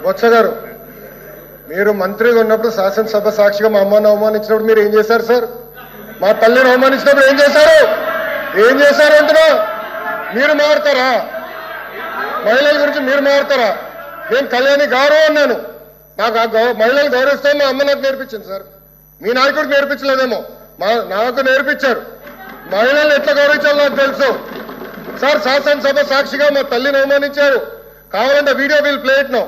బొత్స గారు మీరు మంత్రిగా ఉన్నప్పుడు శాసనసభ సాక్షిగా మా అమ్మని అవమానించినప్పుడు మీరు ఏం చేశారు సార్? మా తల్లిని అవమానించినప్పుడు ఏం చేశారు? ఏం చేశారు అంటున్నా? మీరు మారుతారా? మహిళల గురించి మీరు మారుతారా? నేను కళ్యాణి గౌరవం అన్నాను. నాకు ఆ మహిళలు గౌరవిస్తాను మా అమ్మ నాకు నేర్పించింది సార్. మీ నాయకుడికి నేర్పించలేదేమో, నాకు నేర్పించారు. మహిళలు ఎట్లా గౌరవించాలో నాకు తెలుసు సార్. శాసనసభ సాక్షిగా మా తల్లిని అవమానించారు. కావాలంటే video will play it now.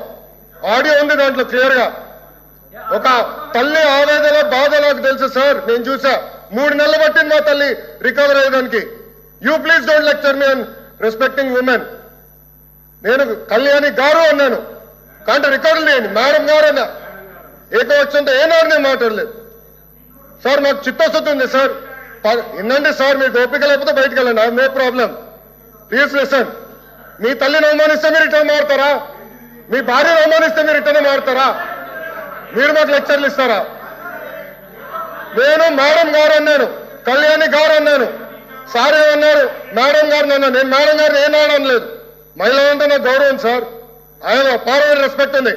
Audio ఉంది దాంట్లో క్లియర్ గా. ఒక తల్లి ఆవేదన బాధ నాకు తెలుసు సార్. నేను చూసా. 3 నెలలు పట్టింది మా తల్లి రికవర్ అయ్యేదానికి. You please don't lecture me on respecting women. నేను కళ్యాణి గారు అన్నాను, కానీ రికార్డులు లేని మేడం గారు అన్నా. ఏకవచనంతో ఏనాడు నేను మాట్లాడలేదు సార్. నాకు చిత్తశుద్ధి ఉంది సార్. వినండి సార్, మీకు ఓపిక లేకపోతే బయటకు వెళ్ళండి. I know problem. Please listen. మీ తల్లిని అవమానిస్తే మీరు ఇట్లా మారుతారా? మీ భార్యను అవమానిస్తే మీరు ఇట్లనే మారుతారా? మీరు మాకు లెక్చర్లు ఇస్తారా? నేను మేడం గారు అన్నాను, కళ్యాణి గారు అన్నాను. సార్ ఏమన్నారు? మేడం గారిని అన్నాను. నేను మేడం గారిని ఏనాడు అనలేదు. మహిళలంటే నాకు గౌరవం సార్. ఆయన పార్వల్ రెస్పెక్ట్ ఉంది.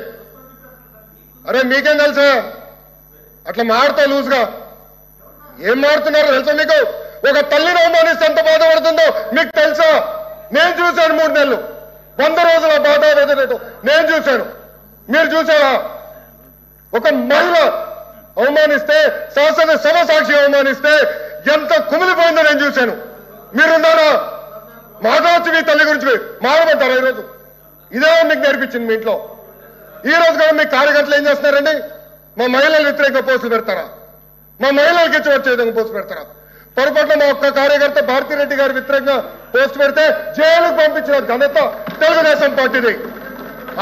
అరే మీకేం తెలుసా? అట్లా మారుతా లూజ్గా ఏం మారుతున్నారో తెలుసా మీకు? ఒక తల్లిని అవమానిస్తే ఎంత బాధపడుతుందో మీకు తెలుసా? నేను చూశాను 3 నెలలు 100 రోజుల బాధ నేను చూశాను. మీరు చూసారా? ఒక మహిళ అవమానిస్తే, శాసనసభ సాక్షి అవమానిస్తే ఎంత కుమిలిపోయిందో నేను చూశాను. మీరున్నారా? మాట్లాడచ్చు మీ తల్లి గురించి మాట్లాడతారా? ఈరోజు ఇదే మీకు నేర్పించింది మీ ఇంట్లో. ఈ రోజు కూడా మీ కార్యకర్తలు ఏం చేస్తున్నారండి? మా మహిళలు వ్యతిరేకంగా పోస్టులు పెడతారా? మా మహిళలకి ఇచ్చి వచ్చే విధంగా పోస్టు పెడతారా? పొరపాటున మా ఒక్క కార్యకర్త భారతిరెడ్డి గారి వ్యతిరేకంగా పోస్ట్ పెడితే జైలుకు పంపించిన ఘనత తెలుగుదేశం పార్టీది.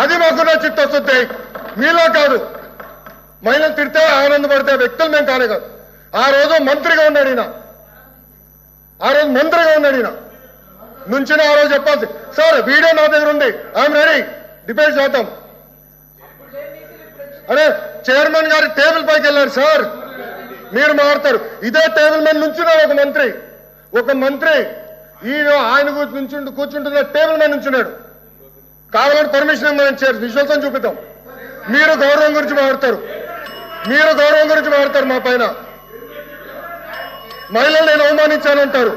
అది మాకున్న చిత్తశుద్ధి. మీలో కాదు. మహిళలు తిడితే ఆనందపడితే వ్యక్తులు మేము కానే కాదు. ఆ రోజు మంత్రిగా ఉన్నాడు ఈయన. నుంచిన ఆ రోజు చెప్పాల్సి సార్. వీడియో నా దగ్గర ఉంది. I'm ready. డిబేట్ చేద్దాం. అరే చైర్మన్ గారి టేబుల్ పైకి వెళ్ళారు సార్. మీరు మారుతారు. ఇదే టేబుల్ మీద నుంచున్నాడు ఒక మంత్రి ఈయన ఆయన కూర్చుంటున్న టేబుల్ మీద నుంచున్నాడు. కావాలంటే పర్మిషన్ ఇవ్వమని చేరు విజువల్స్ అని చూపిద్దాం. మీరు గౌరవం గురించి మాట్లాడతారు. మా పైన మహిళలు నేను అవమానించానంటారు.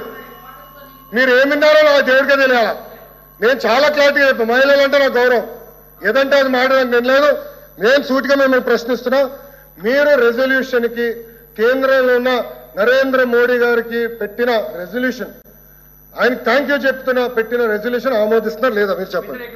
మీరు ఏమిన్నారో నా దేవుడికే తెలియాలా. నేను చాలా క్లారిటీగా చెప్పాను. మహిళలు అంటే నాకు గౌరవం. ఏదంటే అది మాట్లాడడానికి నేను లేదు. నేను సూటిగా మిమ్మల్ని ప్రశ్నిస్తున్నా. మీరు రెజల్యూషన్కి కేంద్రంలో ఉన్న నరేంద్ర మోడీ గారికి పెట్టిన రెజల్యూషన్, ఆయన థ్యాంక్ యూ చెప్తున్నా, పెట్టిన రెజల్యూషన్ ఆమోదిస్తున్నారు లేదా మీరు చెప్పండి.